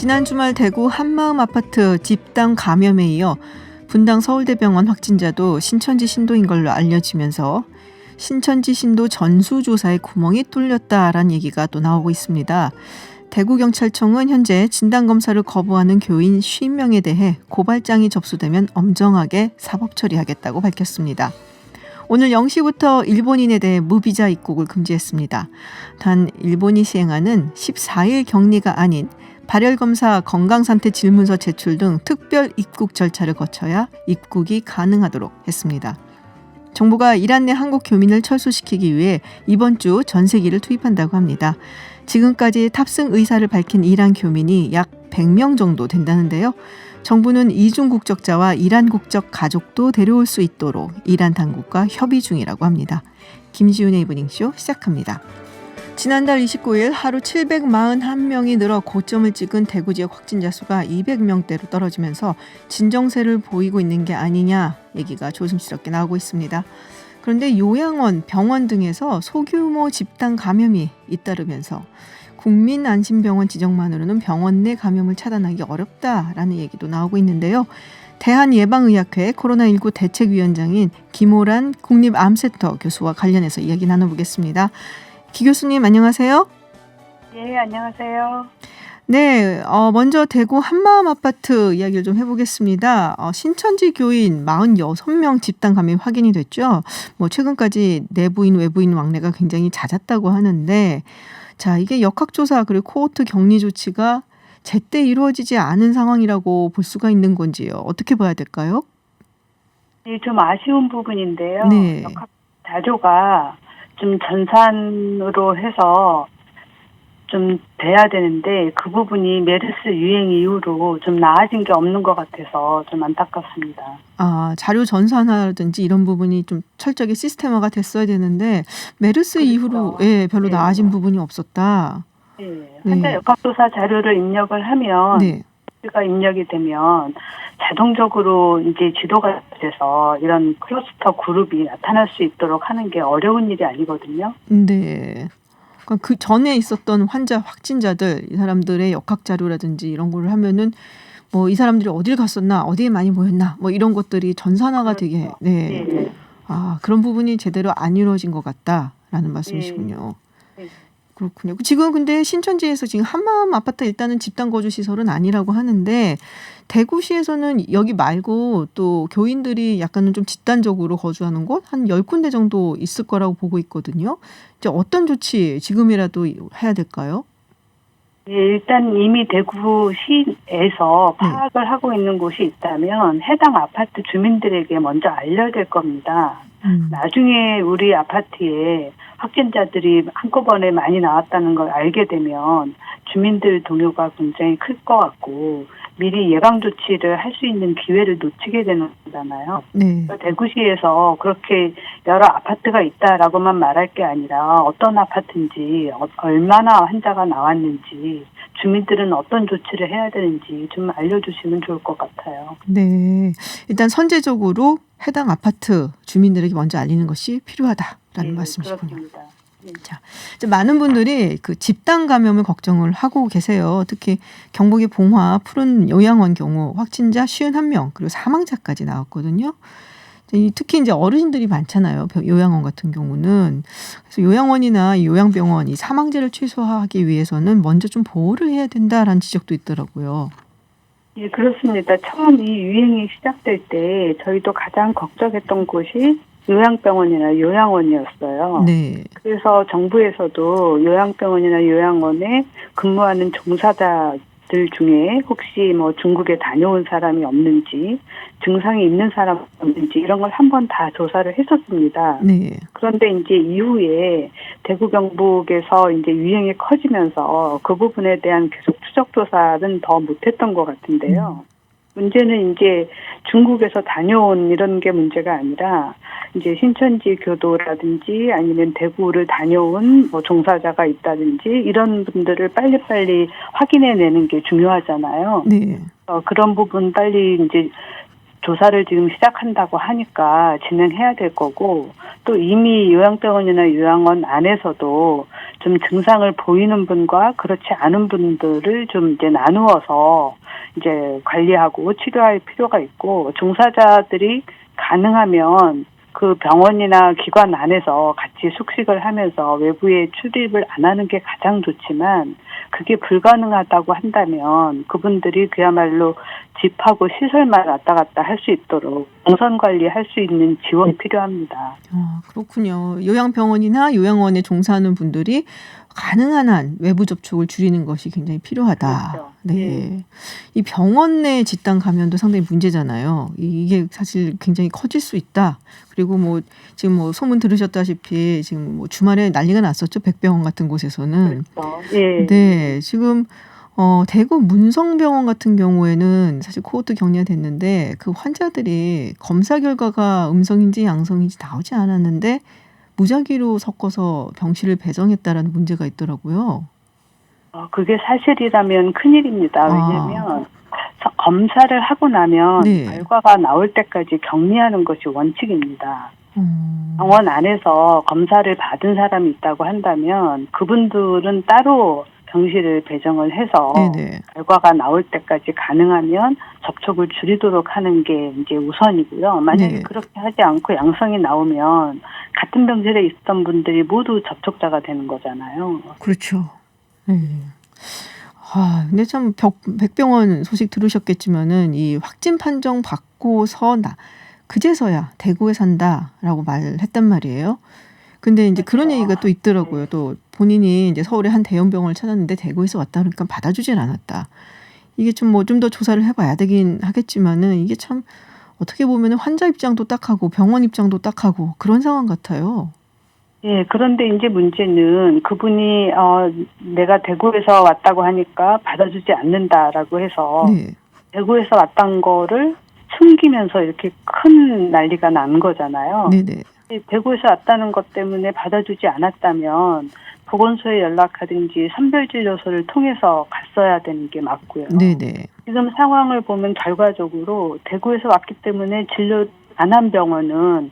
지난 주말 대구 한마음 아파트 집단 감염에 이어 분당 서울대병원 확진자도 신천지 신도인 걸로 알려지면서 신천지 신도 전수조사에 구멍이 뚫렸다라는 얘기가 또 나오고 있습니다. 대구경찰청은 현재 진단검사를 거부하는 교인 50명에 대해 고발장이 접수되면 엄정하게 사법 처리하겠다고 밝혔습니다. 오늘 0시부터 일본인에 대해 무비자 입국을 금지했습니다. 단 일본이 시행하는 14일 격리가 아닌 발열검사 건강상태 질문서 제출 등 특별 입국 절차를 거쳐야 입국이 가능하도록 했습니다. 정부가 이란 내 한국 교민을 철수시키기 위해 이번 주 전세기를 투입한다고 합니다. 지금까지 탑승 의사를 밝힌 이란 교민이 약 100명 정도 된다는데요. 정부는 이중 국적자와 이란 국적 가족도 데려올 수 있도록 이란 당국과 협의 중이라고 합니다. 김지훈의 이브닝쇼 시작합니다. 지난달 29일 하루 741명이 늘어 고점을 찍은 대구 지역 확진자 수가 200명대로 떨어지면서 진정세를 보이고 있는 게 아니냐 얘기가 조심스럽게 나오고 있습니다. 그런데 요양원, 병원 등에서 소규모 집단 감염이 잇따르면서 국민안심병원 지정만으로는 병원 내 감염을 차단하기 어렵다라는 얘기도 나오고 있는데요. 대한예방의학회 코로나19 대책위원장인 김호란 국립암센터 교수와 관련해서 이야기 나눠보겠습니다. 기 교수님 안녕하세요. 네, 안녕하세요. 네, 먼저 대구 한마음 아파트 이야기를 좀 해보겠습니다. 신천지 교인 46명 집단 감염이 확인이 됐죠. 최근까지 내부인 외부인 왕래가 굉장히 잦았다고 하는데, 자, 이게 역학조사 그리고 코호트 격리 조치가 제때 이루어지지 않은 상황이라고 볼 수가 있는 건지요. 어떻게 봐야 될까요? 네, 좀 아쉬운 부분인데요. 네. 역학 자료가 좀 전산으로 해서 좀 돼야 되는데 그 부분이 메르스 유행 이후로 좀 나아진 게 없는 것 같아서 좀 안타깝습니다. 자료 전산화라든지 이런 부분이 좀 철저하게 시스템화가 됐어야 되는데 메르스 그렇죠. 이후로 별로 네. 나아진 부분이 없었다. 네. 네. 환자 역학조사 자료를 입력을 하면 네. 가 입력이 되면 자동적으로 이제 지도가 돼서 이런 클러스터 그룹이 나타날 수 있도록 하는 게 어려운 일이 아니거든요. 네. 그러니까 그 전에 있었던 환자 확진자들 이 사람들의 역학 자료라든지 이런 걸 하면은 이 사람들이 어딜 갔었나 어디에 많이 모였나 이런 것들이 전산화가 그렇죠. 되게 네. 그런 부분이 제대로 안 이루어진 것 같다라는 말씀이시군요. 네. 그렇군요. 지금 근데 신천지에서 지금 한마음 아파트 일단은 집단 거주 시설은 아니라고 하는데 대구시에서는 여기 말고 또 교인들이 약간은 좀 집단적으로 거주하는 곳 한 10군데 정도 있을 거라고 보고 있거든요. 이제 어떤 조치 지금이라도 해야 될까요? 예, 일단 이미 대구시에서 파악을 하고 있는 곳이 있다면 해당 아파트 주민들에게 먼저 알려야 될 겁니다. 나중에 우리 아파트에 확진자들이 한꺼번에 많이 나왔다는 걸 알게 되면 주민들 동요가 굉장히 클 것 같고 미리 예방 조치를 할 수 있는 기회를 놓치게 되는 거잖아요. 네. 대구시에서 그렇게 여러 아파트가 있다라고만 말할 게 아니라 어떤 아파트인지 얼마나 환자가 나왔는지 주민들은 어떤 조치를 해야 되는지 좀 알려주시면 좋을 것 같아요. 네. 일단 선제적으로 해당 아파트 주민들에게 먼저 알리는 것이 필요하다라는 말씀이시군요. 그렇습니다. 자, 이제 많은 분들이 그 집단 감염을 걱정을 하고 계세요. 특히 경북의 봉화 푸른 요양원 경우 확진자 51명 그리고 사망자까지 나왔거든요. 특히 이제 어르신들이 많잖아요. 요양원 같은 경우는. 그래서 요양원이나 요양병원 이 사망자를 최소화하기 위해서는 먼저 좀 보호를 해야 된다라는 지적도 있더라고요. 예, 그렇습니다. 처음 이 유행이 시작될 때 저희도 가장 걱정했던 곳이 요양병원이나 요양원이었어요. 네. 그래서 정부에서도 요양병원이나 요양원에 근무하는 종사자들 중에 혹시 중국에 다녀온 사람이 없는지, 증상이 있는 사람이 없는지 이런 걸 한번 다 조사를 했었습니다. 네. 그런데 이제 이후에 대구 경북에서 이제 유행이 커지면서 그 부분에 대한 계속 추적 조사는 더 못했던 것 같은데요. 문제는 이제 중국에서 다녀온 이런 게 문제가 아니라 이제 신천지 교도라든지 아니면 대구를 다녀온 종사자가 있다든지 이런 분들을 빨리빨리 확인해내는 게 중요하잖아요. 네. 그런 부분 빨리 이제 조사를 지금 시작한다고 하니까 진행해야 될 거고 또 이미 요양병원이나 요양원 안에서도 좀 증상을 보이는 분과 그렇지 않은 분들을 좀 이제 나누어서 이제 관리하고 치료할 필요가 있고, 종사자들이 가능하면 그 병원이나 기관 안에서 같이 숙식을 하면서 외부에 출입을 안 하는 게 가장 좋지만, 그게 불가능하다고 한다면 그분들이 그야말로 집하고 시설만 왔다 갔다 할 수 있도록 동선 관리할 수 있는 지원이 필요합니다. 그렇군요. 요양병원이나 요양원에 종사하는 분들이 가능한 한 외부 접촉을 줄이는 것이 굉장히 필요하다. 그렇죠. 네. 이 병원 내 집단 감염도 상당히 문제잖아요. 이게 사실 굉장히 커질 수 있다. 그리고 뭐 지금 뭐 소문 들으셨다시피 지금 뭐 주말에 난리가 났었죠. 백병원 같은 곳에서는. 그렇죠. 예. 네. 지금 대구 문성병원 같은 경우에는 사실 코호트 격리가 됐는데 그 환자들이 검사 결과가 음성인지 양성인지 나오지 않았는데 무작위로 섞어서 병실을 배정했다라는 문제가 있더라고요. 그게 사실이라면 큰일입니다. 왜냐하면 검사를 하고 나면 네. 결과가 나올 때까지 격리하는 것이 원칙입니다. 병원 안에서 검사를 받은 사람이 있다고 한다면 그분들은 따로 병실을 배정을 해서 네네. 결과가 나올 때까지 가능하면 접촉을 줄이도록 하는 게 이제 우선이고요. 만약에 네. 그렇게 하지 않고 양성이 나오면 같은 병실에 있었던 분들이 모두 접촉자가 되는 거잖아요. 그렇죠. 네. 근데 참 백병원 소식 들으셨겠지만은 이 확진 판정 받고서 그제서야 대구에 산다라고 말을 했단 말이에요. 근데 이제 그런 얘기가 또 있더라고요. 또 본인이 이제 서울의 한 대형 병원을 찾았는데 대구에서 왔다 그러니까 받아주질 않았다. 이게 좀 더 조사를 해봐야 되긴 하겠지만은 이게 참 어떻게 보면은 환자 입장도 딱하고 병원 입장도 딱하고 그런 상황 같아요. 예, 그런데 이제 문제는 그분이 내가 대구에서 왔다고 하니까 받아주지 않는다라고 해서 네. 대구에서 왔던 거를 숨기면서 이렇게 큰 난리가 난 거잖아요. 네네. 대구에서 왔다는 것 때문에 받아주지 않았다면 보건소에 연락하든지 선별진료소를 통해서 갔어야 되는 게 맞고요. 네네. 지금 상황을 보면 결과적으로 대구에서 왔기 때문에 진료 안 한 병원은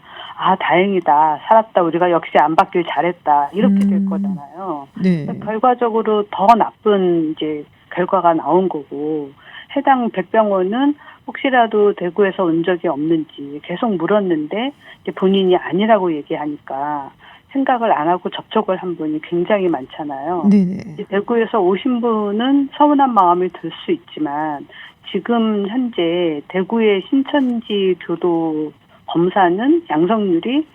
다행이다, 살았다, 우리가 역시 안 받길 잘했다, 이렇게 될 거잖아요. 네. 결과적으로 더 나쁜 이제 결과가 나온 거고, 해당 백병원은 혹시라도 대구에서 온 적이 없는지 계속 물었는데 이제 본인이 아니라고 얘기하니까 생각을 안 하고 접촉을 한 분이 굉장히 많잖아요. 네네. 대구에서 오신 분은 서운한 마음을 들 수 있지만 지금 현재 대구의 신천지 교도 검사는 양성률이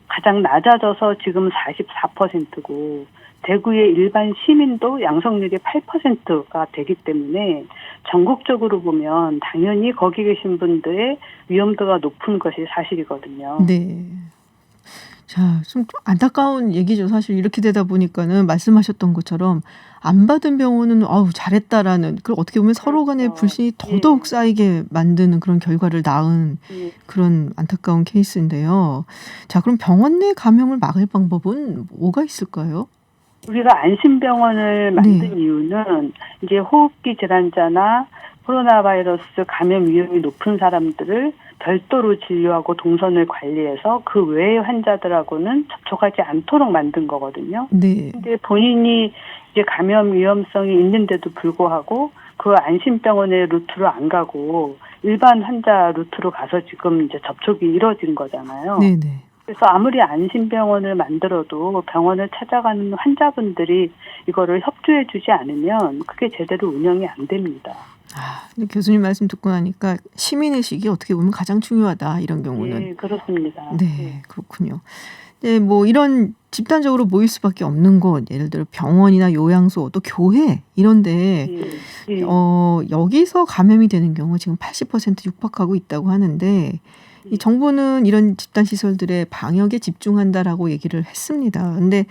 가장 낮아져서 지금 44%고 대구의 일반 시민도 양성률이 8%가 되기 때문에 전국적으로 보면 당연히 거기 계신 분들의 위험도가 높은 것이 사실이거든요. 네. 자, 좀 안타까운 얘기죠. 사실 이렇게 되다 보니까는 말씀하셨던 것처럼 안 받은 병원은 잘했다라는 그 어떻게 보면 서로 간의 불신이 더더욱 쌓이게 만드는 그런 결과를 낳은 그런 안타까운 케이스인데요. 자, 그럼 병원 내 감염을 막을 방법은 뭐가 있을까요? 우리가 안심병원을 만든 이유는 이제 호흡기 질환자나 코로나 바이러스 감염 위험이 높은 사람들을 별도로 진료하고 동선을 관리해서 그 외의 환자들하고는 접촉하지 않도록 만든 거거든요. 네. 근데 본인이 이제 감염 위험성이 있는데도 불구하고 그 안심병원의 루트로 안 가고 일반 환자 루트로 가서 지금 이제 접촉이 이뤄진 거잖아요. 네네. 그래서 아무리 안심병원을 만들어도 병원을 찾아가는 환자분들이 이거를 협조해 주지 않으면 그게 제대로 운영이 안 됩니다. 근데 교수님 말씀 듣고 나니까 시민의식이 어떻게 보면 가장 중요하다, 이런 경우는. 네, 그렇습니다. 네, 그렇군요. 네, 뭐 이런 집단적으로 모일 수밖에 없는 곳, 예를 들어 병원이나 요양소, 또 교회 이런데 여기서 감염이 되는 경우 지금 80% 육박하고 있다고 하는데 이 정부는 이런 집단 시설들의 방역에 집중한다라고 얘기를 했습니다. 근데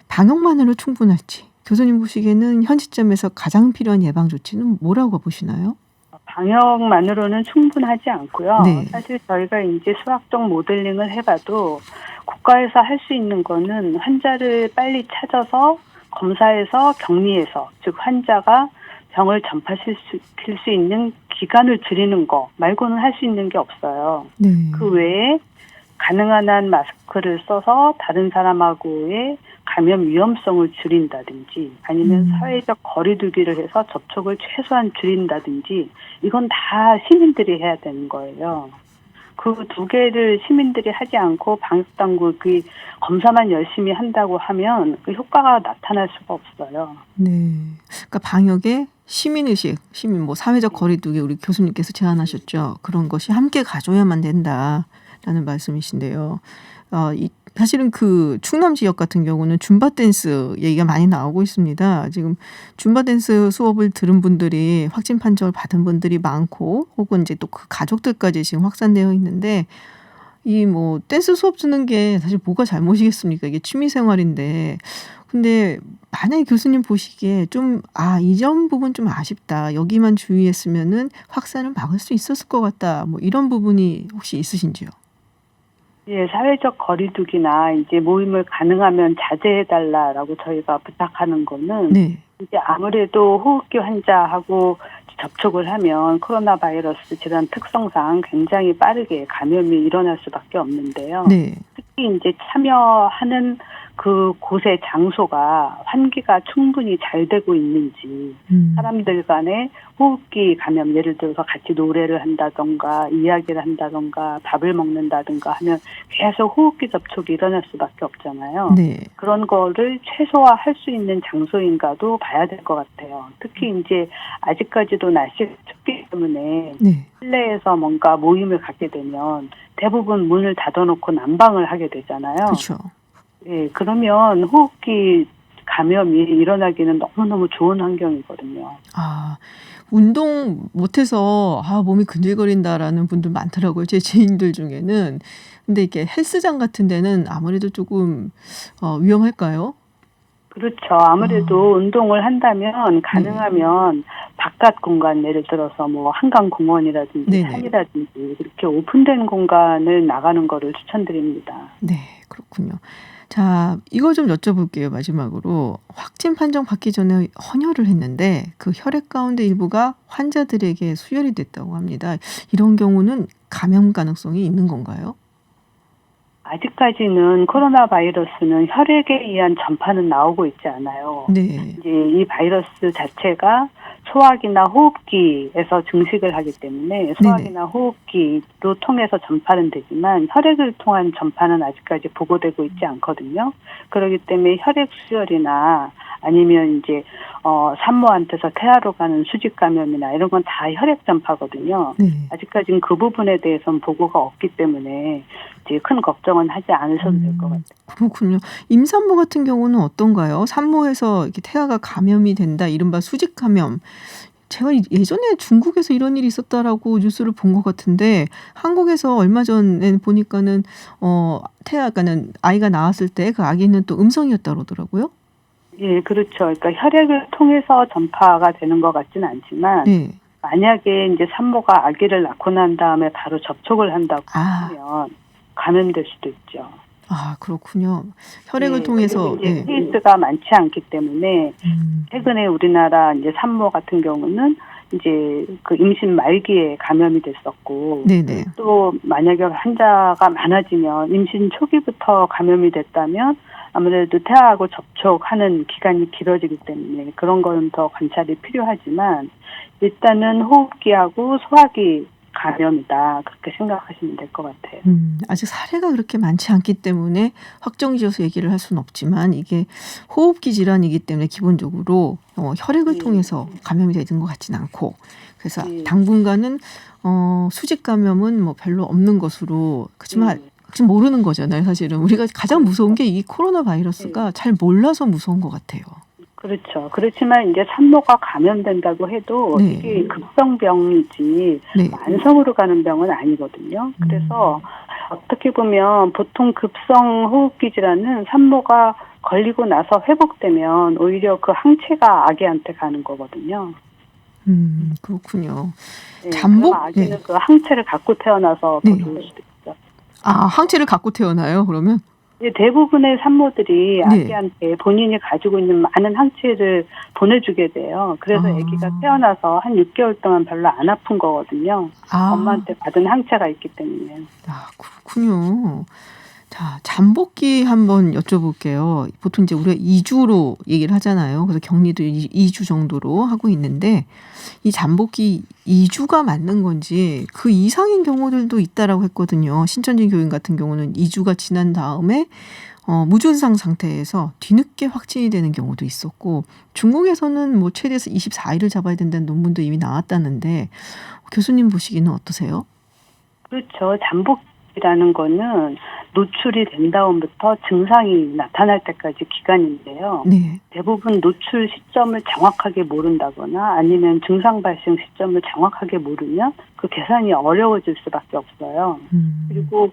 방역만으로 충분할지, 교수님 보시기에는 현 시점에서 가장 필요한 예방 조치는 뭐라고 보시나요? 방역만으로는 충분하지 않고요. 네. 사실 저희가 이제 수학적 모델링을 해봐도 국가에서 할 수 있는 거는 환자를 빨리 찾아서 검사해서 격리해서, 즉 환자가 병을 전파시킬 수 있는 기간을 줄이는 거 말고는 할 수 있는 게 없어요. 네. 그 외에 가능한 한 마스크를 써서 다른 사람하고의 감염 위험성을 줄인다든지 아니면 사회적 거리두기를 해서 접촉을 최소한 줄인다든지 이건 다 시민들이 해야 되는 거예요. 그 두 개를 시민들이 하지 않고 방역당국이 검사만 열심히 한다고 하면 그 효과가 나타날 수가 없어요. 네. 그러니까 방역에 시민의식, 시민 뭐 사회적 거리두기 우리 교수님께서 제안하셨죠. 그런 것이 함께 가져야만 된다라는 말씀이신데요. 사실은 그 충남 지역 같은 경우는 줌바 댄스 얘기가 많이 나오고 있습니다. 지금 줌바 댄스 수업을 들은 분들이 확진 판정을 받은 분들이 많고 혹은 이제 또 그 가족들까지 지금 확산되어 있는데 이 뭐 댄스 수업 듣는 게 사실 뭐가 잘못이겠습니까? 이게 취미 생활인데. 근데 만약에 교수님 보시기에 좀 이전 부분 좀 아쉽다. 여기만 주의했으면은 확산을 막을 수 있었을 것 같다. 뭐 이런 부분이 혹시 있으신지요? 예, 사회적 거리두기나 이제 모임을 가능하면 자제해달라라고 저희가 부탁하는 거는 네. 이제 아무래도 호흡기 환자하고 접촉을 하면 코로나 바이러스 질환 특성상 굉장히 빠르게 감염이 일어날 수밖에 없는데요. 네. 특히 이제 참여하는 그 곳의 장소가 환기가 충분히 잘 되고 있는지 사람들 간에 호흡기 감염 예를 들어서 같이 노래를 한다던가 이야기를 한다던가 밥을 먹는다든가 하면 계속 호흡기 접촉이 일어날 수밖에 없잖아요. 네. 그런 거를 최소화할 수 있는 장소인가도 봐야 될 것 같아요. 특히 이제 아직까지도 날씨가 춥기 때문에 네. 실내에서 뭔가 모임을 갖게 되면 대부분 문을 닫아놓고 난방을 하게 되잖아요. 그렇죠. 예, 그러면 호흡기 감염이 일어나기는 너무너무 좋은 환경이거든요. 운동 못해서 몸이 근질거린다라는 분들 많더라고요. 제 지인들 중에는. 근데 이게 헬스장 같은 데는 아무래도 조금 위험할까요? 그렇죠. 아무래도 운동을 한다면 가능하면 바깥 공간 예를 들어서 뭐 한강공원이라든지 네네. 산이라든지 그렇게 오픈된 공간을 나가는 거를 추천드립니다. 네, 그렇군요. 자, 이거 좀 여쭤볼게요. 마지막으로. 확진 판정 받기 전에 헌혈을 했는데 그 혈액 가운데 일부가 환자들에게 수혈이 됐다고 합니다. 이런 경우는 감염 가능성이 있는 건가요? 아직까지는 코로나 바이러스는 혈액에 의한 전파는 나오고 있지 않아요. 네. 이제 이 바이러스 자체가 소화기나 호흡기에서 증식을 하기 때문에 소화기나 호흡기로 통해서 전파는 되지만 혈액을 통한 전파는 아직까지 보고되고 있지 않거든요. 그렇기 때문에 혈액 수혈이나 아니면 이제 산모한테서 태아로 가는 수직 감염이나 이런 건 다 혈액 전파거든요. 네. 아직까지는 그 부분에 대해서는 보고가 없기 때문에 이제 큰 걱정은 하지 않으셔도 될 것 같아요. 그렇군요. 임산부 같은 경우는 어떤가요? 산모에서 이렇게 태아가 감염이 된다, 이른바 수직 감염. 제가 예전에 중국에서 이런 일이 있었다라고 뉴스를 본 것 같은데 한국에서 얼마 전에 보니까는 태아가는 아이가 나왔을 때 그 아기는 또 음성이었다 그러더라고요. 예, 그렇죠. 그러니까 혈액을 통해서 전파가 되는 것 같지는 않지만 네. 만약에 이제 산모가 아기를 낳고 난 다음에 바로 접촉을 한다고 하면 감염될 수도 있죠. 그렇군요. 혈액을 네, 통해서. 그리고 이제 케이스가 많지 않기 때문에 최근에 우리나라 이제 산모 같은 경우는 이제 그 임신 말기에 감염이 됐었고 네네. 또 만약에 환자가 많아지면 임신 초기부터 감염이 됐다면 아무래도 태아하고 접촉하는 기간이 길어지기 때문에 그런 건 더 관찰이 필요하지만 일단은 호흡기하고 소화기 감염이다. 그렇게 생각하시면 될 것 같아요. 아직 사례가 그렇게 많지 않기 때문에 확정 지어서 얘기를 할 수는 없지만 이게 호흡기 질환이기 때문에 기본적으로 혈액을 통해서 감염이 되는 것 같지는 않고 그래서 당분간은 수직 감염은 뭐 별로 없는 것으로 그렇지만 지금 모르는 거잖아요. 사실은 우리가 가장 무서운 게 이 코로나 바이러스가 잘 몰라서 무서운 것 같아요. 그렇죠. 그렇지만 이제 산모가 감염된다고 해도 이게 급성병이지 만성으로 가는 병은 아니거든요. 그래서 어떻게 보면 보통 급성 호흡기 질환은 산모가 걸리고 나서 회복되면 오히려 그 항체가 아기한테 가는 거거든요. 그렇군요. 네, 그럼 아기는 그 항체를 갖고 태어나서 더 좋을 수도 있죠. 항체를 갖고 태어나요? 그러면? 이제 대부분의 산모들이 네. 아기한테 본인이 가지고 있는 많은 항체를 보내주게 돼요. 그래서 아. 아기가 태어나서 한 6개월 동안 별로 안 아픈 거거든요. 아, 엄마한테 받은 항체가 있기 때문에. 그렇군요. 자, 잠복기 한번 여쭤볼게요. 보통 이제 우리가 2주로 얘기를 하잖아요. 그래서 격리도 2주 정도로 하고 있는데 이 잠복기 2주가 맞는 건지 그 이상인 경우들도 있다라고 했거든요. 신천지 교인 같은 경우는 2주가 지난 다음에 무증상 상태에서 뒤늦게 확진이 되는 경우도 있었고 중국에서는 뭐 최대에서 24일을 잡아야 된다는 논문도 이미 나왔다는데 교수님 보시기는 어떠세요? 그렇죠. 잠복기라는 거는 노출이 된 다음부터 증상이 나타날 때까지 기간인데요. 네. 대부분 노출 시점을 정확하게 모른다거나 아니면 증상 발생 시점을 정확하게 모르면 그 계산이 어려워질 수밖에 없어요. 그리고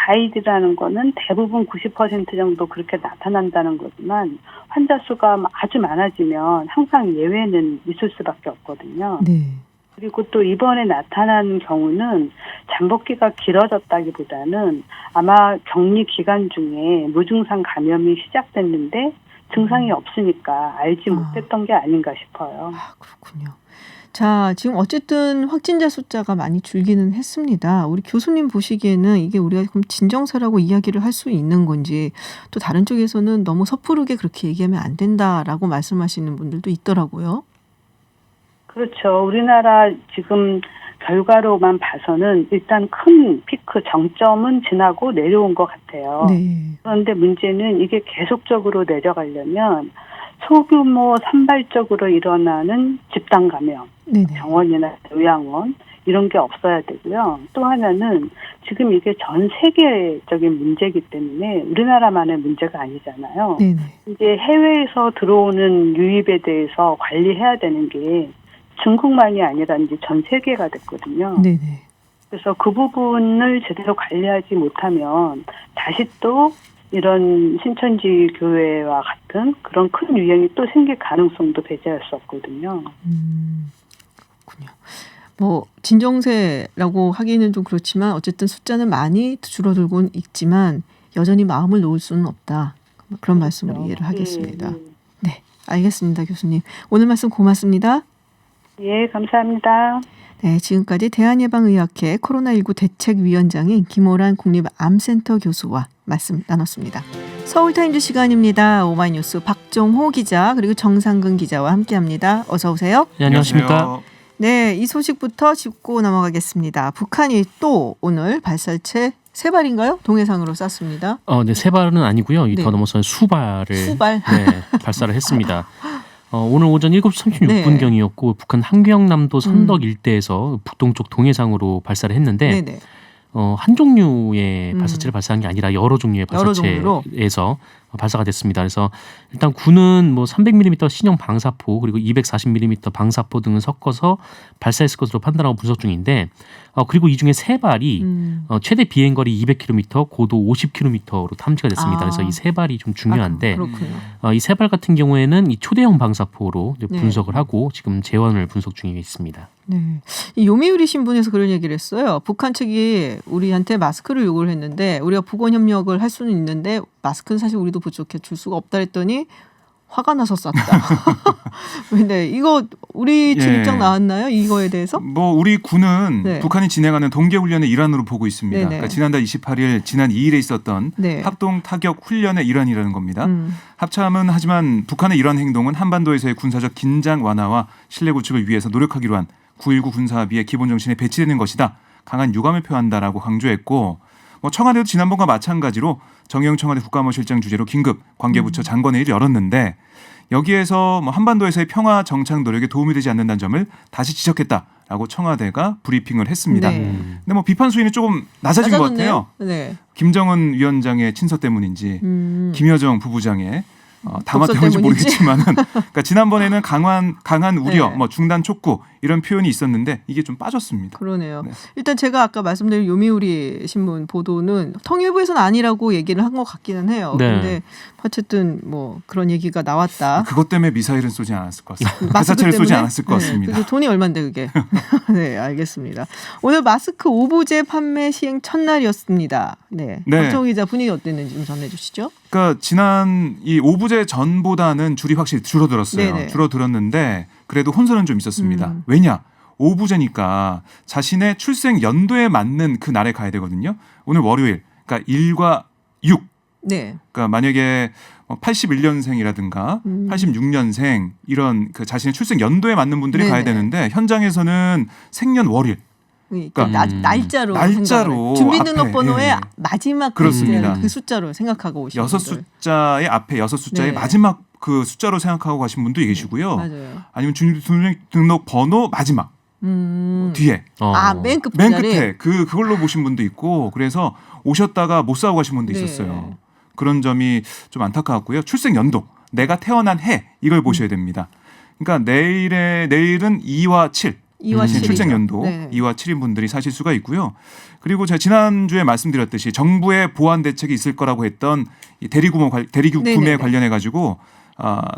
14일이라는 거는 대부분 90% 정도 그렇게 나타난다는 거지만 환자 수가 아주 많아지면 항상 예외는 있을 수밖에 없거든요. 네. 그리고 또 이번에 나타난 경우는 잠복기가 길어졌다기보다는 아마 격리 기간 중에 무증상 감염이 시작됐는데 증상이 없으니까 알지 못했던 게 아닌가 싶어요. 아, 그렇군요. 자, 지금 어쨌든 확진자 숫자가 많이 줄기는 했습니다. 우리 교수님 보시기에는 이게 우리가 그럼 진정세라고 이야기를 할 수 있는 건지 또 다른 쪽에서는 너무 섣부르게 그렇게 얘기하면 안 된다라고 말씀하시는 분들도 있더라고요. 그렇죠. 우리나라 지금 결과로만 봐서는 일단 큰 피크 정점은 지나고 내려온 것 같아요. 네. 그런데 문제는 이게 계속적으로 내려가려면 소규모 산발적으로 일어나는 집단 감염, 네네. 병원이나 요양원 이런 게 없어야 되고요. 또 하나는 지금 이게 전 세계적인 문제이기 때문에 우리나라만의 문제가 아니잖아요. 네네. 이제 해외에서 들어오는 유입에 대해서 관리해야 되는 게 중국만이 아니라 이제 전 세계가 됐거든요. 네네. 그래서 그 부분을 제대로 관리하지 못하면 다시 또 이런 신천지 교회와 같은 그런 큰 유행이 또 생길 가능성도 배제할 수 없거든요. 그렇군요. 뭐 진정세라고 하기는 좀 그렇지만 어쨌든 숫자는 많이 줄어들고 있지만 여전히 마음을 놓을 수는 없다. 그런 말씀으로 이해를 하겠습니다. 네, 알겠습니다, 교수님. 오늘 말씀 고맙습니다. 예, 감사합니다. 네, 지금까지 대한예방의학회 코로나19 대책위원장인 김호란 국립암센터 교수와 말씀 나눴습니다. 서울타임즈 시간입니다. 오마이뉴스 박종호 기자 그리고 정상근 기자와 함께합니다. 어서 오세요. 네, 안녕하십니까. 네, 이 소식부터 짚고 넘어가겠습니다. 북한이 또 오늘 발사체 3발인가요? 동해상으로 쐈습니다. 네, 3발은 아니고요. 네. 더 넘어서는 수발을 수발? 네, 발사를 했습니다. 오늘 오전 7시 36분경이었고 북한 한경남도 선덕 일대에서 북동쪽 동해상으로 발사를 했는데 네네. 한 종류의 발사체를 발사한 게 아니라 여러 종류의 여러 종류로? 발사체에서 발사가 됐습니다. 그래서 일단 군은 뭐 300mm 신형 방사포 그리고 240mm 방사포 등을 섞어서 발사했을 것으로 판단하고 분석 중인데 그리고 이 중에 3발이 최대 비행거리 200km, 고도 50km로 탐지가 됐습니다. 그래서 이 3발이 좀 중요한데 그렇군요. 이 3발 같은 경우에는 이 초대형 방사포로 이제 네. 분석을 하고 지금 재원을 분석 중에 있습니다. 네. 이 요미우리 신문에서 그런 얘기를 했어요. 북한 측이 우리한테 마스크를 요구를 했는데 우리가 보건 협력을 할 수는 있는데 마스크는 사실 우리도 부족해 줄 수가 없다 했더니 화가 나서 쐈다. 근데 이거 우리 측 예. 입장 나왔나요? 이거에 대해서? 뭐 우리 군은 네. 북한이 진행하는 동계훈련의 일환으로 보고 있습니다. 네네. 그러니까 지난달 28일 지난 2일에 있었던 네. 합동 타격 훈련의 일환이라는 겁니다. 음. 합참은 하지만 북한의 이러한 행동은 한반도에서의 군사적 긴장 완화와 신뢰 구축을 위해서 노력하기로 한 9.19 군사합의의 기본 정신에 배치되는 것이다. 강한 유감을 표한다라고 강조했고 청와대도 지난번과 마찬가지로 정영 청와대 국가안보실장 주재로 긴급 관계부처 장관회의를 열었는데 여기에서 한반도에서의 평화 정착 노력에 도움이 되지 않는다는 점을 다시 지적했다라고 청와대가 브리핑을 했습니다. 네. 근데 비판 수위는 조금 낮아진 것 낮아졌네요. 같아요. 네. 김정은 위원장의 친서 때문인지 김여정 부부장의 담화 독서 때문인지 때문이지. 모르겠지만은 그러니까 지난번에는 강한 우려, 네. 중단 촉구 이런 표현이 있었는데 이게 좀 빠졌습니다. 그러네요. 네. 일단 제가 아까 말씀드린 요미우리 신문 보도는 통일부에서는 아니라고 얘기를 한 것 같기는 해요. 네. 근데 어쨌든 뭐 그런 얘기가 나왔다. 그것 때문에 미사일은 쏘지 않았을 것 같습니다. 그 마스크 자체를 쏘지 때문에? 않았을 것 같습니다. 그게 돈이 얼만데 그게. 네, 알겠습니다. 오늘 마스크 오부제 판매 시행 첫날이었습니다. 네. 네. 박정우 기자 분위기 어땠는지 좀 전해주시죠. 그러니까 지난 이 오부제 전보다는 줄이 확실히 줄어들었어요. 네네. 줄어들었는데 그래도 혼선은 좀 있었습니다. 왜냐? 오부제니까 자신의 출생 연도에 맞는 그 날에 가야 되거든요. 오늘 월요일, 그러니까 1과 6. 네. 그러니까 만약에 81년생이라든가 86년생 이런 그 자신의 출생 연도에 맞는 분들이 가야 네네. 되는데 현장에서는 생년월일 그러니까 그러니까 날짜로 날짜로 준비등록번호의 앞에, 예. 마지막 그렇습니다. 그 숫자로 생각하고 오신 여섯 분들. 숫자의 앞에 여섯 숫자의 네. 마지막 그 숫자로 생각하고 가신 분도 계시고요. 맞아요. 아니면 주민등록번호 마지막 뒤에 맨 끝 맨 자리. 끝에 그걸로 보신 분도 있고 그래서 오셨다가 못 사고 가신 분도 네. 있었어요. 그런 점이 좀 안타까웠고요. 출생 연도, 내가 태어난 해 이걸 보셔야 됩니다. 그러니까 내일은 2와 7. 2와 7. 출생 연도 네. 2와 7인 분들이 사실 수가 있고요. 그리고 제가 지난주에 말씀드렸듯이 정부의 보완 대책이 있을 거라고 했던 이 대리구매 네네네. 관련해 가지고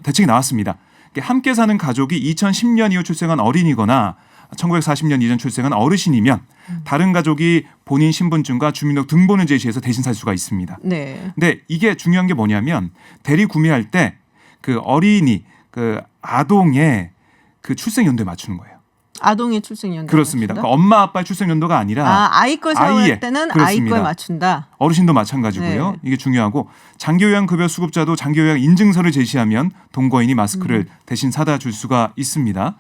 대책이 나왔습니다. 함께 사는 가족이 2010년 이후 출생한 어린이거나 1940년 이전 출생한 어르신이면 다른 가족이 본인 신분증과 주민등록 등본을 제시해서 대신 살 수가 있습니다. 네. 근데 이게 중요한 게 뭐냐면 대리 구매할 때 그 어린이 그 아동의 그 출생 연도에 맞추는 거예요. 아동의 출생 연도. 그렇습니다. 그러니까 엄마 아빠의 출생 연도가 아니라 아이 걸 사용할 아이의, 때는 아이 그렇습니다. 걸 맞춘다. 어르신도 마찬가지고요. 네. 이게 중요하고 장기요양급여 수급자도 장기요양 인증서를 제시하면 동거인이 마스크를 대신 사다 줄 수가 있습니다.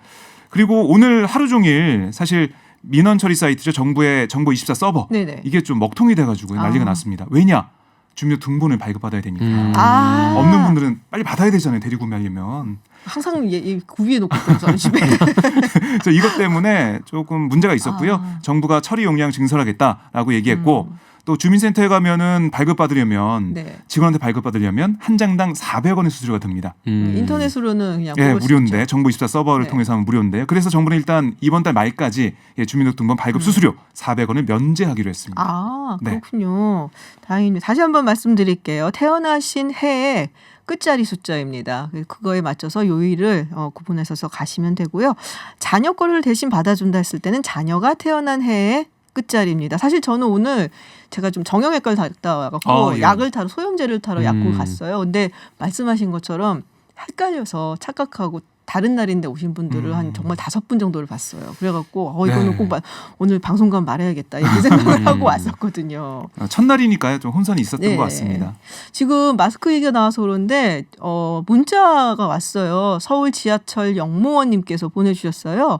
그리고 오늘 하루 종일 사실 민원 처리 사이트죠. 정부의 정보24 서버. 네네. 이게 좀 먹통이 돼가지고 난리가 났습니다. 왜냐? 주민등록 등본을 발급받아야 되니까. 없는 분들은 빨리 받아야 되잖아요. 대리 구매하려면. 항상 이 구비해 놓고 있어요. 집에. 그래서 이것 때문에 조금 문제가 있었고요. 정부가 처리 용량 증설하겠다라고 얘기했고 또 주민센터에 가면은 발급받으려면 네. 직원한테 발급받으려면 한 장당 400원의 수수료가 듭니다. 인터넷으로는 그냥 예, 뽑을 수 무료인데 있죠. 정보24 서버를 네. 통해서 하면 무료인데요. 그래서 정부는 일단 이번 달 말까지 주민등록 등본 발급 수수료 400원을 면제하기로 했습니다. 네. 그렇군요. 다행입니다. 다시 한번 말씀드릴게요. 태어나신 해에 끝자리 숫자입니다. 그거에 맞춰서 요일을 구분해서 가시면 되고요. 자녀 거를 대신 받아준다 했을 때는 자녀가 태어난 해에 끝자리입니다. 사실 저는 오늘 제가 좀 정형외과를 갔다 와갖고 예. 약을 타러 소염제를 타러 약국을 갔어요. 근데 말씀하신 것처럼 헷갈려서 착각하고 다른 날인데 오신 분들을 한 정말 5분 정도를 봤어요. 그래갖고 이거는 네. 꼭 오늘 방송 가면 말해야겠다 이렇게 생각을 하고 왔었거든요. 첫날이니까요. 좀 혼선이 있었던 네. 것 같습니다. 지금 마스크 얘기가 나와서 그런데 문자가 왔어요. 서울 지하철 영무원님께서 보내주셨어요.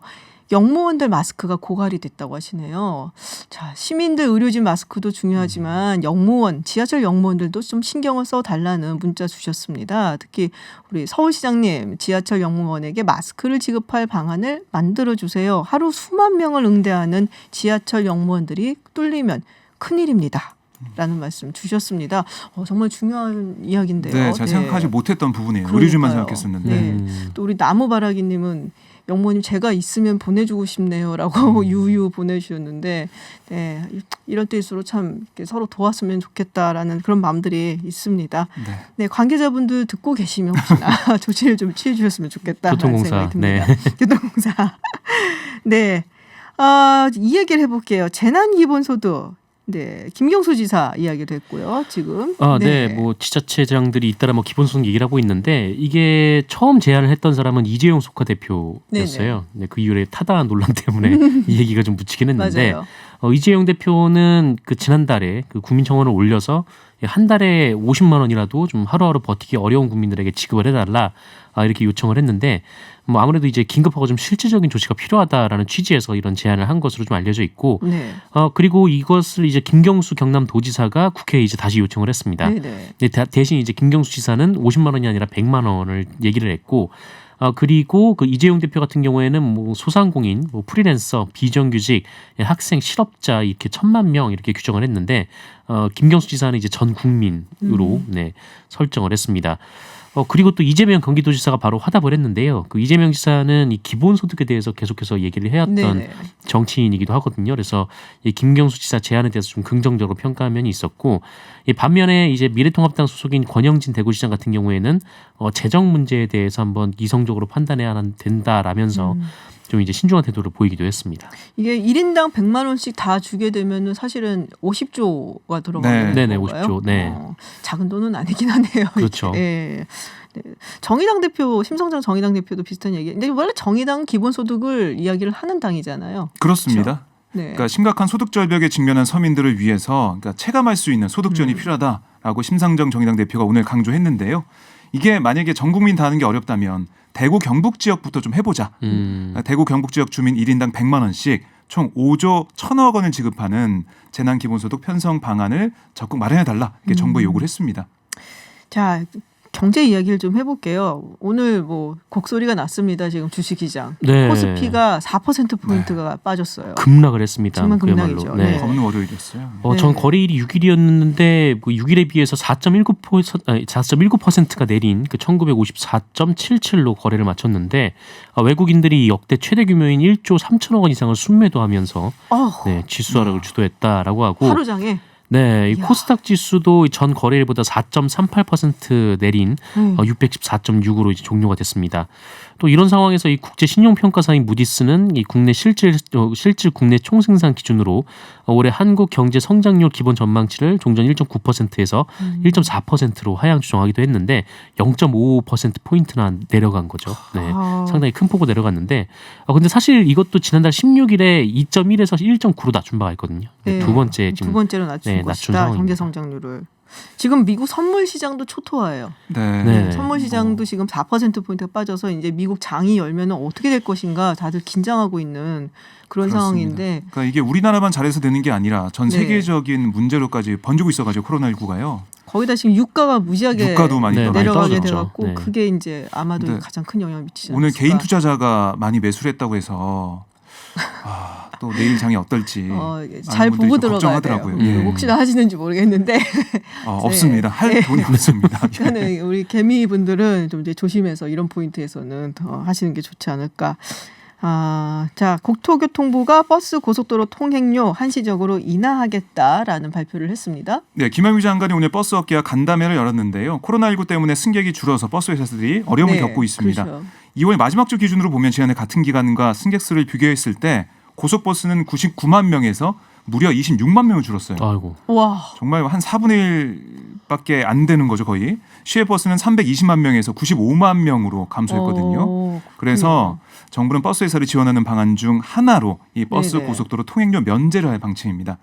영무원들 마스크가 고갈이 됐다고 하시네요. 자, 시민들 의료진 마스크도 중요하지만 영무원, 지하철 영무원들도 좀 신경을 써달라는 문자 주셨습니다. 특히 우리 서울시장님, 지하철 영무원에게 마스크를 지급할 방안을 만들어주세요. 하루 수만 명을 응대하는 지하철 영무원들이 뚫리면 큰일입니다. 라는 말씀 주셨습니다. 정말 중요한 이야기인데요. 네, 잘 생각하지 못했던 부분이에요. 그러니까요. 의료진만 생각했었는데. 네. 또 우리 나무바라기님은 영모님 제가 있으면 보내주고 싶네요라고 유유 보내주셨는데 네, 이럴 때일수록 참 이렇게 서로 도왔으면 좋겠다라는 그런 마음들이 있습니다. 네. 네, 관계자분들 듣고 계시면 혹시나 조치를 좀 취해 주셨으면 좋겠다라는 교통공사. 생각이 듭니다. 네. 교통공사. 네, 이 얘기를 해볼게요. 재난기본소득. 네, 김경수 지사 이야기도 했고요. 지금. 네, 뭐 지자체장들이 잇따라 뭐 기본소득 얘기를 하고 있는데 이게 처음 제안을 했던 사람은 이재용 소카 대표였어요. 네, 그 이후에 타당한 논란 때문에 이 얘기가 좀 묻히긴 했는데 맞아요. 이재용 대표는 그 지난달에 그 국민청원을 올려서 한 달에 50만 원이라도 좀 하루하루 버티기 어려운 국민들에게 지급을 해달라 이렇게 요청을 했는데 뭐 아무래도 이제 긴급하고 좀 실질적인 조치가 필요하다라는 취지에서 이런 제안을 한 것으로 좀 알려져 있고 네. 그리고 이것을 이제 김경수 경남도지사가 국회에 이제 다시 요청을 했습니다. 네네. 대신 이제 김경수 지사는 50만 원이 아니라 100만 원을 얘기를 했고 그리고 그 이재용 대표 같은 경우에는 뭐 소상공인, 뭐 프리랜서, 비정규직, 학생, 실업자 이렇게 1,000만 명 이렇게 규정을 했는데 김경수 지사는 이제 전 국민으로 설정을 했습니다. 그리고 또 이재명 경기도지사가 바로 화답을 했는데요. 그 이재명 지사는 이 기본소득에 대해서 계속해서 얘기를 해왔던 네네. 정치인이기도 하거든요. 그래서 이 김경수 지사 제안에 대해서 좀 긍정적으로 평가한 면이 있었고, 이 반면에 이제 미래통합당 소속인 권영진 대구시장 같은 경우에는 재정 문제에 대해서 한번 이성적으로 판단해야 된다라면서 좀 이제 신중한 태도를 보이기도 했습니다. 이게 1인당 100만 원씩 다 주게 되면은 사실은 50조가 들어가는 네네, 건가요? 50조. 네. 작은 돈은 아니긴 하네요. 그렇죠. 네. 네. 정의당 대표 심성장 정의당 대표도 비슷한 얘기. 근데 원래 정의당 기본소득을 이야기를 하는 당이잖아요. 그렇습니다. 네. 그러니까 심각한 소득 절벽에 직면한 서민들을 위해서 그러니까 체감할 수 있는 소득 지원이 필요하다라고 심상정 정의당 대표가 오늘 강조했는데요. 이게 만약에 전 국민 다 하는 게 어렵다면 대구 경북 지역부터 좀 해보자. 대구 경북 지역 주민 1인당 100만 원씩 총 5조 1,000억 원을 지급하는 재난 기본소득 편성 방안을 적극 마련해달라 이렇게 정부에 요구를 했습니다. 자, 경제 이야기를 좀 해볼게요. 오늘 뭐 곡소리가 났습니다. 지금 주식시장. 네. 코스피가 4%포인트가 빠졌어요. 급락을 했습니다. 정말 그야말로. 급락이죠. 네. 네. 없는 월요일이었어요. 네. 전 거래일이 6일이었는데 그 6일에 비해서 4.19%가 내린 그 1954.77로 거래를 마쳤는데 외국인들이 역대 최대 규모인 1조 3천억 원 이상을 순매도하면서 지수 하락을 주도했다라고 하고 하루 장에 네, 이 이야. 코스닥 지수도 전 거래일보다 4.38% 내린 614.6으로 이제 종료가 됐습니다. 또 이런 상황에서 이 국제 신용평가사인 무디스는 이 국내 실질 국내 총생산 기준으로 올해 한국 경제 성장률 기본 전망치를 종전 1.9%에서 1.4%로 하향 조정하기도 했는데 0.55% 포인트나 내려간 거죠. 네, 상당히 큰 폭으로 내려갔는데 근데 사실 이것도 지난달 16일에 2.1에서 1.9로 낮춘 바가 있거든요. 네. 두 번째 지금 두 번째로 낮춘 낮춘 것이다. 상황입니다. 경제 성장률을. 지금 미국 선물 시장도 초토화예요. 네. 선물 시장도 지금 4%포인트가 빠져서 이제 미국 장이 열면 어떻게 될 것인가 다들 긴장하고 있는 그런 그렇습니다. 상황인데. 그러니까 이게 우리나라만 잘해서 되는 게 아니라 전 네. 세계적인 문제로까지 번지고 있어가지고 코로나19가요. 거기다 지금 유가가 무지하게 유가도 많이 네, 내려가게 떨어졌죠. 돼갖고 네. 그게 이제 아마도 네. 가장 큰 영향을 미치지 않을까. 오늘 개인 투자자가 많이 매수를 했다고 해서 또 내일 장이 어떨지 잘 많은 분들이 보고 좀 들어가야 돼요. 걱정하더라고요. 예. 혹시나 하시는지 모르겠는데 없습니다. 할 돈이 없습니다. 그러니까 우리 개미 분들은 좀 이제 조심해서 이런 포인트에서는 더 하시는 게 좋지 않을까. 자, 국토교통부가 버스 고속도로 통행료 한시적으로 인하하겠다라는 발표를 했습니다. 네, 김학휘 장관이 오늘 버스 업계와 간담회를 열었는데요. 코로나19 때문에 승객이 줄어서 버스 회사들이 어려움을 겪고 있습니다. 그렇죠. 2월 마지막 주 기준으로 보면 지난해 같은 기간과 승객 수를 비교했을 때 고속버스는 99만 명에서 무려 26만 명을 줄었어요. 아이고. 와. 정말 한 4분의 1밖에 안 되는 거죠, 거의. 시외버스는 320만 명에서 95만 명으로 감소했거든요. 그래서 정부는 버스 회사를 지원하는 방안 중 하나로 이 버스 네네. 고속도로 통행료 면제를 할 방침입니다.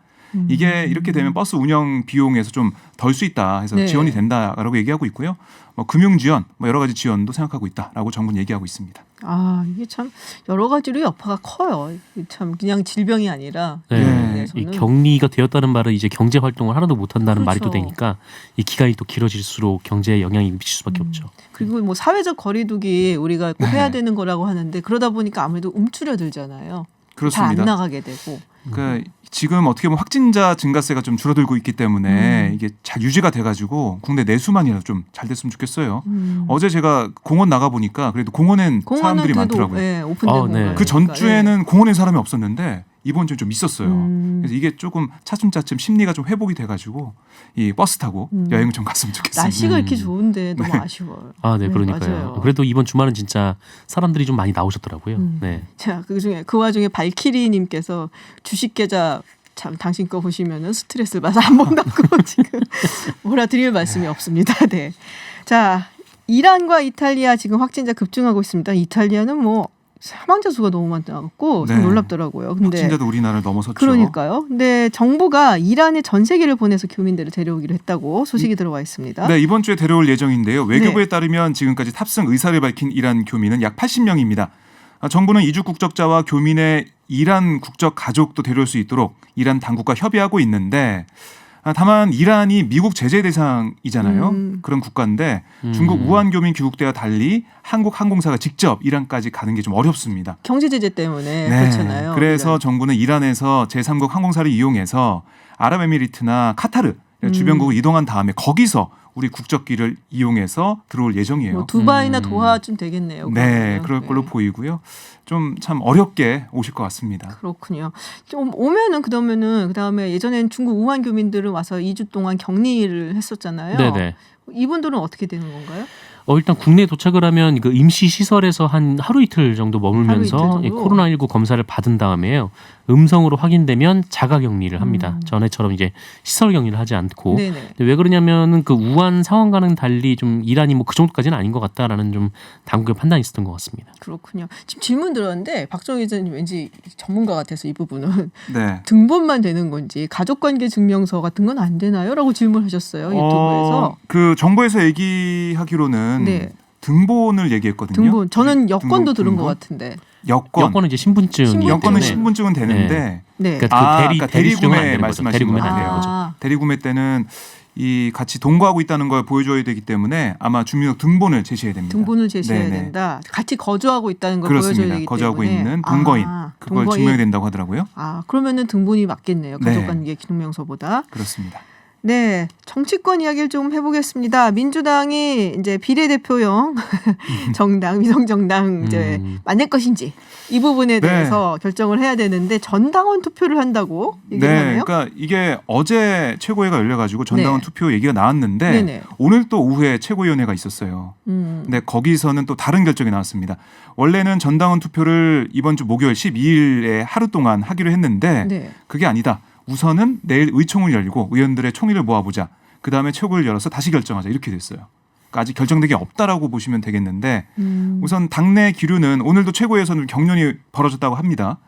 이게 이렇게 되면 버스 운영 비용에서 좀 덜 수 있다 해서 네. 지원이 된다라고 얘기하고 있고요. 금융 지원, 여러 가지 지원도 생각하고 있다라고 정부는 얘기하고 있습니다. 이게 참 여러 가지로 여파가 커요. 참 그냥 질병이 아니라. 네. 이 저는 격리가 되었다는 말은 이제 경제 활동을 하나도 못 한다는 말이 또 그렇죠. 되니까 이 기간이 또 길어질수록 경제에 영향이 미칠 수밖에 없죠. 그리고 뭐 사회적 거리두기 우리가 꼭 해야 되는 거라고 하는데 그러다 보니까 아무래도 움츠려들잖아요. 잘 안 그렇습니다. 나가게 되고. 그러니까 지금 어떻게 보면 확진자 증가세가 좀 줄어들고 있기 때문에 이게 잘 유지가 돼가지고 국내 내수만이라도 좀 잘 됐으면 좋겠어요. 어제 제가 공원 나가 보니까 그래도 공원엔 사람들이 많더라고요. 네, 오픈된 네. 그 전주에는 공원에 사람이 없었는데 이번 주에 좀 있었어요. 그래서 이게 조금 차츰차츰 심리가 좀 회복이 돼가지고 이 버스 타고 여행을 좀 갔으면 좋겠습니다. 날씨가 이렇게 좋은데 너무 아쉬워요. 네, 그러니까요. 맞아요. 그래도 이번 주말은 진짜 사람들이 좀 많이 나오셨더라고요. 네. 자, 그 와중에 발키리님께서 주식 계좌 참 당신 거 보시면은 스트레스를 받아 안 본다고 지금 뭐라 드릴 말씀이 없습니다. 네. 자, 이란과 이탈리아 지금 확진자 급증하고 있습니다. 이탈리아는 뭐 사망자 수가 너무 많다고 좀 네. 놀랍더라고요. 근데 확진자도 우리나라를 넘어섰죠. 그러니까요. 근데 정부가 이란에 전세기를 보내서 교민들을 데려오기로 했다고 소식이 들어와 있습니다. 네, 이번 주에 데려올 예정인데요. 외교부에 따르면 지금까지 탑승 의사를 밝힌 이란 교민은 약 80명입니다. 정부는 이주 국적자와 교민의 이란 국적 가족도 데려올 수 있도록 이란 당국과 협의하고 있는데 다만 이란이 미국 제재 대상이잖아요. 그런 국가인데 중국 우한교민 귀국대와 달리 한국 항공사가 직접 이란까지 가는 게 좀 어렵습니다. 경제 제재 때문에 네. 그렇잖아요. 그래서 이란. 정부는 이란에서 제3국 항공사를 이용해서 아랍에미리트나 카타르 주변국을 이동한 다음에 거기서 우리 국적기를 이용해서 들어올 예정이에요. 뭐 두바이나 도하쯤 되겠네요. 네, 그러면. 그럴 걸로 보이고요. 좀 참 어렵게 오실 것 같습니다. 그렇군요. 좀 오면은 그다음에 예전엔 중국 우한 교민들은 와서 2주 동안 격리를 했었잖아요. 네네. 이분들은 어떻게 되는 건가요? 일단 국내에 도착을 하면 그 임시 시설에서 한 하루 이틀 정도 머물면서 하루 이틀 이 정도? 코로나19 검사를 받은 다음에요. 음성으로 확인되면 자가 격리를 합니다. 전에처럼 이제 시설 격리를 하지 않고. 네네. 근데 왜 그러냐면은 그 우한 상황과는 달리 좀 이란이 뭐 그 정도까지는 아닌 것 같다라는 좀 당국의 판단이 있었던 것 같습니다. 그렇군요. 지금 질문 들었는데 박정희 기자님 왠지 전문가 같아서 이 부분은 네. 등본만 되는 건지 가족관계 증명서 같은 건 안 되나요? 라고 질문하셨어요. 유튜브에서. 그 정부에서 얘기하기로는 네. 등본을 얘기했거든요. 등본. 저는 여권도 들은 것 등본? 같은데. 여권은 이제 신분증이 여권은 때문에. 신분증은 되는데 네. 그러니까 그러니까 대리 수령은 안 대리구매 되는 거죠. 말씀하시는 대리구매는 것 안 되는 같아요. 거죠. 대리구매 때는 이 같이 동거하고 있다는 걸 보여줘야 되기 때문에 아마 주민등록 등본을 제시해야 됩니다. 등본을 제시해야 네네. 된다. 같이 거주하고 있다는 걸 보여줘야 그렇습니다. 되기 거주하고 때문에. 있는 동거인 그걸 동거인. 증명해야 된다고 하더라고요. 그러면은 등본이 맞겠네요. 네. 가족관계 증명서보다. 그렇습니다. 네, 정치권 이야기를 좀 해보겠습니다. 민주당이 이제 비례대표용 정당, 위성정당 이제 만들 것인지 이 부분에 대해서 결정을 해야 되는데 전당원 투표를 한다고 얘기를 하네요. 그러니까 이게 어제 최고위가 열려가지고 전당원 네. 투표 얘기가 나왔는데 네네. 오늘 또 오후에 최고위원회가 있었어요. 근데 거기서는 또 다른 결정이 나왔습니다. 원래는 전당원 투표를 이번 주 목요일 12일에 하루 동안 하기로 했는데 네. 그게 아니다. 우선은 내일 의총을 열고 의원들의 총의를 모아보자. 그다음에 최고위를 열어서 다시 결정하자. 이렇게 됐어요. 그러니까 아직 결정된 게 없다라고 보시면 되겠는데 우선 당내 기류는 오늘도 최고위에서는 격론이 벌어졌다고 합니다.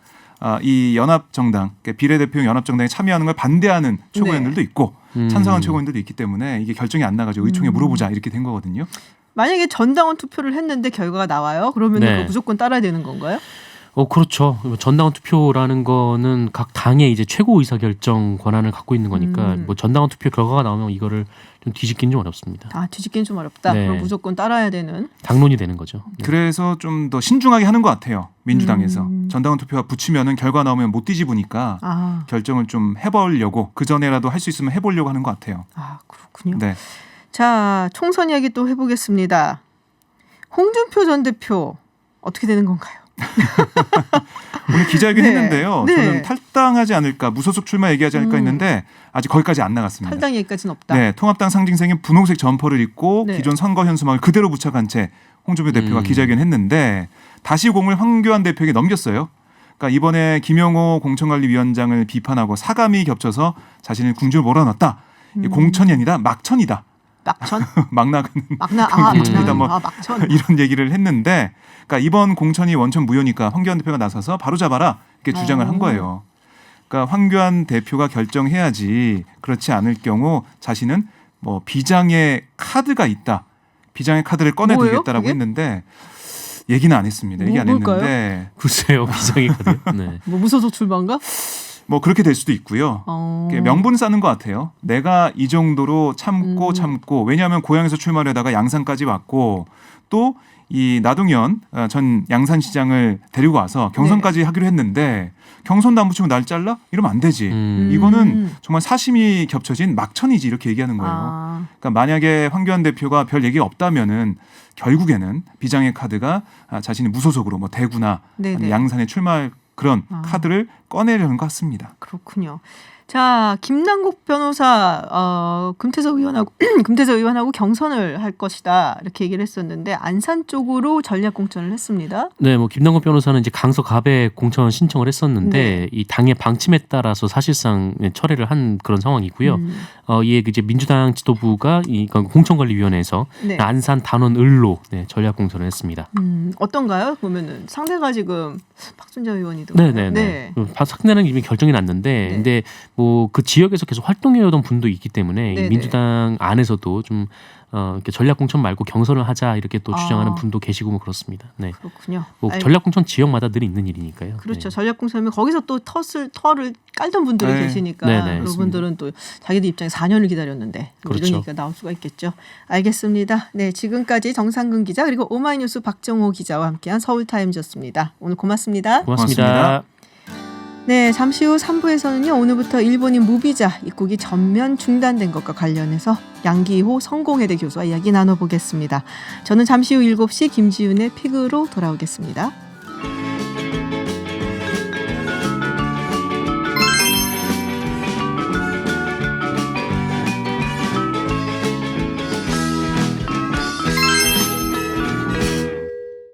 이 연합정당, 그러니까 비례대표용 연합정당에 참여하는 걸 반대하는 최고위원들도 있고 찬성하는 최고위원들도 있기 때문에 이게 결정이 안 나가지고 의총에 물어보자 이렇게 된 거거든요. 만약에 전당원 투표를 했는데 결과가 나와요? 그러면 네. 그거 무조건 따라야 되는 건가요? 그렇죠. 전당원 투표라는 거는 각 당의 이제 최고 의사 결정 권한을 갖고 있는 거니까 뭐 전당원 투표 결과가 나오면 이거를 좀 뒤집기는 좀 어렵습니다. 뒤집기는 좀 어렵다. 네. 그럼 무조건 따라야 되는. 당론이 되는 거죠. 네. 그래서 좀 더 신중하게 하는 것 같아요. 민주당에서. 전당원 투표가 붙이면은 결과 나오면 못 뒤집으니까 결정을 좀 해보려고 그 전에라도 할 수 있으면 해보려고 하는 것 같아요. 그렇군요. 네. 자, 총선 이야기 또 해보겠습니다. 홍준표 전 대표 어떻게 되는 건가요? 오늘 기자회견 네. 했는데요. 네. 저는 탈당하지 않을까, 무소속 출마 얘기하지 않을까 했는데 아직 거기까지 안 나갔습니다. 탈당 얘기까지는 없다. 네, 통합당 상징색인 분홍색 점퍼를 입고 네. 기존 선거 현수막을 그대로 부착한 채 홍준표 대표가 기자회견 했는데 다시 공을 황교안 대표에게 넘겼어요. 그러니까 이번에 김영호 공천관리위원장을 비판하고 사감이 겹쳐서 자신을 궁지로 몰아넣었다. 이 공천이 아니라 막천이다. 막천? 막 나가는 막천. 뭐 막천. 이런 얘기를 했는데, 그러니까 이번 공천이 원천 무효니까 황교안 대표가 나서서 바로 잡아라 이렇게 주장을 한 거예요. 그러니까 황교안 대표가 결정해야지. 그렇지 않을 경우 자신은 뭐 비장의 카드가 있다. 비장의 카드를 꺼내들겠다라고 뭐예요, 했는데 얘기는 안 했습니다. 얘기 안 뭘까요? 했는데 글쎄요, 비장의 카드. 네. 뭐 무소속 출마인가? 뭐 그렇게 될 수도 있고요. 명분 쌓는 것 같아요. 내가 이 정도로 참고 왜냐하면 고향에서 출마를 하다가 양산까지 왔고 또 이 나동현 전 양산시장을 데리고 와서 경선까지 하기로 했는데 경선도 안 붙이고 날 잘라? 이러면 안 되지. 이거는 정말 사심이 겹쳐진 막천이지 이렇게 얘기하는 거예요. 그러니까 만약에 황교안 대표가 별 얘기가 없다면은 결국에는 비장의 카드가 자신이 무소속으로 뭐 대구나 아니면 양산에 출마할 그런 카드를 꺼내려는 것 같습니다. 그렇군요. 자, 김남국 변호사 금태섭 의원하고 경선을 할 것이다 이렇게 얘기를 했었는데 안산 쪽으로 전략 공천을 했습니다. 네, 뭐 김남국 변호사는 이제 강서갑에 공천 신청을 했었는데 이 당의 방침에 따라서 사실상 철회를 한 그런 상황이고요. 이에 이제 민주당 지도부가 이 공천관리위원회에서 안산, 단원, 을로 전략 공천을 했습니다. 어떤가요? 보면은 상대가 지금 박순자 의원이든. 네네네. 상대는 이미 결정이 났는데, 근데 뭐 그 지역에서 계속 활동해오던 분도 있기 때문에 이 민주당 안에서도 좀 이렇게 전략공천 말고 경선을 하자 이렇게 또 아. 주장하는 분도 계시고 뭐 그렇습니다. 네. 그렇군요. 뭐 아이, 전략공천 지역마다 늘 있는 일이니까요. 그렇죠. 네. 전략공천이면 거기서 또 털을 깔던 분들이 네. 계시니까 네, 네. 그분들은 또 자기들 입장에 4년을 기다렸는데 그렇죠. 이런 얘기가 나올 수가 있겠죠. 알겠습니다. 네, 지금까지 정상근 기자 그리고 오마이뉴스 박정호 기자와 함께한 서울타임즈였습니다. 오늘 고맙습니다. 고맙습니다. 고맙습니다. 네, 잠시 후 3부에서는요. 오늘부터 일본인 무비자 입국이 전면 중단된 것과 관련해서 양기호 성공회대 교수와 이야기 나눠보겠습니다. 저는 잠시 후 7시 김지윤의 픽으로 돌아오겠습니다.